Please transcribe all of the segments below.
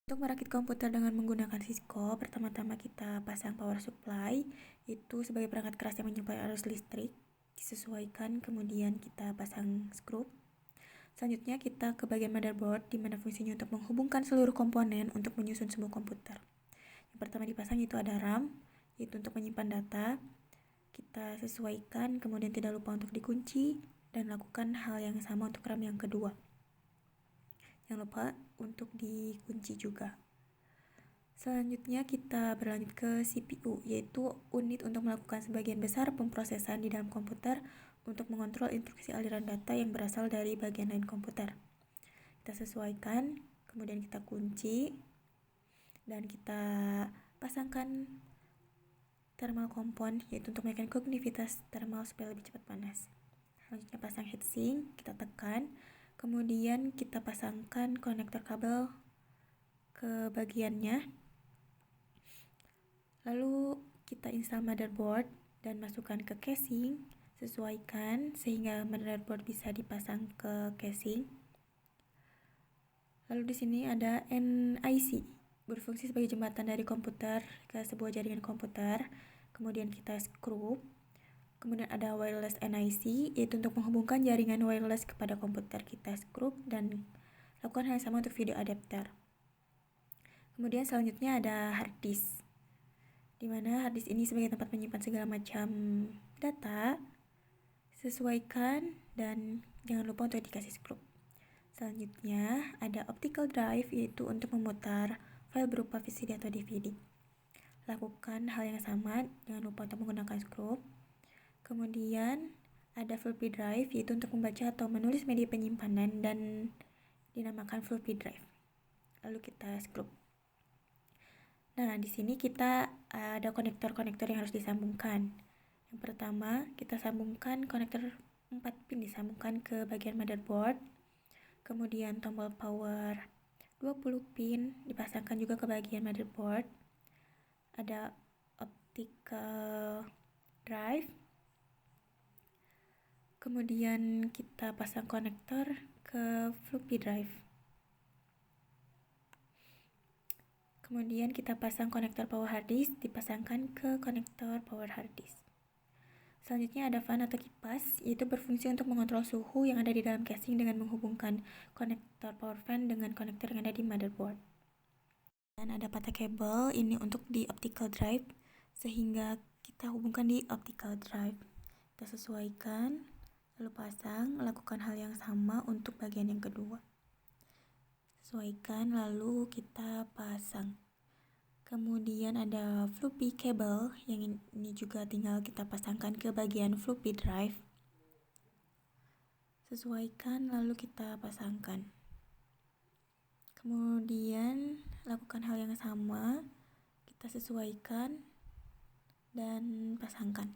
Untuk merakit komputer dengan menggunakan Cisco, pertama-tama kita pasang power supply, itu sebagai perangkat keras yang menyuplai arus listrik, disesuaikan, kemudian kita pasang skrup. Selanjutnya kita ke bagian motherboard, di mana fungsinya untuk menghubungkan seluruh komponen untuk menyusun sebuah komputer. Yang pertama dipasang itu ada RAM, yaitu untuk menyimpan data. Kita sesuaikan, kemudian tidak lupa untuk dikunci, dan lakukan hal yang sama untuk RAM yang kedua. Jangan lupa untuk dikunci juga. Selanjutnya kita berlanjut ke CPU, yaitu unit untuk melakukan sebagian besar pemrosesan di dalam komputer untuk mengontrol instruksi aliran data yang berasal dari bagian lain komputer. Kita sesuaikan, kemudian kita kunci, dan kita pasangkan thermal compound, yaitu untuk menaikkan konductivitas thermal supaya lebih cepat panas. Selanjutnya pasang heatsink, kita tekan, kemudian kita pasangkan konektor kabel ke bagiannya. Lalu kita install motherboard dan masukkan ke casing, sesuaikan sehingga motherboard bisa dipasang ke casing. Lalu di sini ada NIC, berfungsi sebagai jembatan dari komputer ke sebuah jaringan komputer. Kemudian kita skrup. Kemudian ada wireless NIC, yaitu untuk menghubungkan jaringan wireless kepada komputer. Kita skrup dan lakukan hal yang sama untuk video adapter. Kemudian selanjutnya ada hard disk, di mana hard disk ini sebagai tempat menyimpan segala macam data. Sesuaikan dan jangan lupa untuk dikasih skrup. Selanjutnya ada optical drive, yaitu untuk memutar file berupa VCD atau DVD. Lakukan hal yang sama, jangan lupa untuk menggunakan skrup. Kemudian ada floppy drive, yaitu untuk membaca atau menulis media penyimpanan dan dinamakan floppy drive. Lalu kita skrup. Nah, di sini kita ada konektor-konektor yang harus disambungkan. Yang pertama, kita sambungkan konektor 4 pin, disambungkan ke bagian motherboard. Kemudian tombol power 20 pin dipasangkan juga ke bagian motherboard. Ada optical drive. Kemudian kita pasang konektor ke floppy drive. Kemudian kita pasang konektor power hard disk, dipasangkan ke konektor power hard disk. Selanjutnya ada fan atau kipas, yaitu berfungsi untuk mengontrol suhu yang ada di dalam casing dengan menghubungkan konektor power fan dengan konektor yang ada di motherboard. Dan ada patah kabel, ini untuk di optical drive, sehingga kita hubungkan di optical drive. Kita sesuaikan, lalu pasang, lakukan hal yang sama untuk bagian yang kedua. Sesuaikan, lalu kita pasang. Kemudian ada floppy cable, yang ini juga tinggal kita pasangkan ke bagian floppy drive. Sesuaikan, lalu kita pasangkan. Kemudian lakukan hal yang sama, kita sesuaikan dan pasangkan.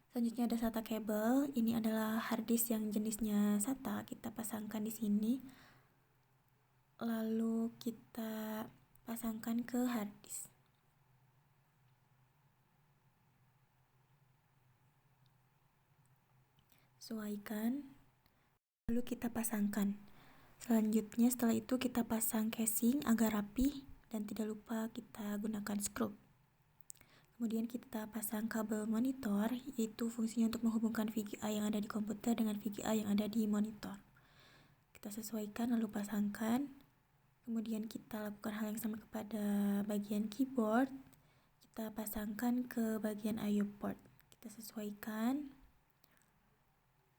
Selanjutnya ada SATA kabel, ini adalah hard disk yang jenisnya SATA, kita pasangkan di sini. Lalu kita pasangkan ke hard disk. Sesuaikan, lalu kita pasangkan. Selanjutnya setelah itu kita pasang casing agar rapi dan tidak lupa kita gunakan skrup. Kemudian kita pasang kabel monitor, yaitu fungsinya untuk menghubungkan VGA yang ada di komputer dengan VGA yang ada di monitor. Kita sesuaikan lalu pasangkan. Kemudian kita lakukan hal yang sama kepada bagian keyboard. Kita pasangkan ke bagian I/O port. Kita sesuaikan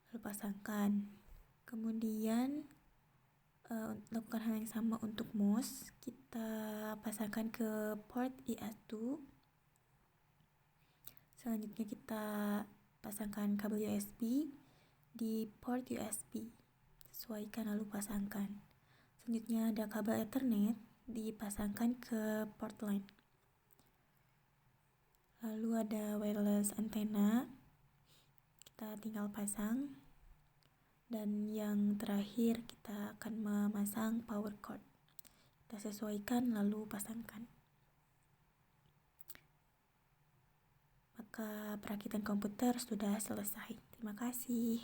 lalu pasangkan. Kemudian lakukan hal yang sama untuk mouse. Kita pasangkan ke port IA2. Selanjutnya kita pasangkan kabel USB di port USB. Sesuaikan lalu pasangkan. Selanjutnya ada kabel Ethernet, dipasangkan ke port line. Lalu ada wireless antenna, kita tinggal pasang. Dan yang terakhir kita akan memasang power cord. Kita sesuaikan lalu pasangkan. Maka perakitan komputer sudah selesai. Terima kasih.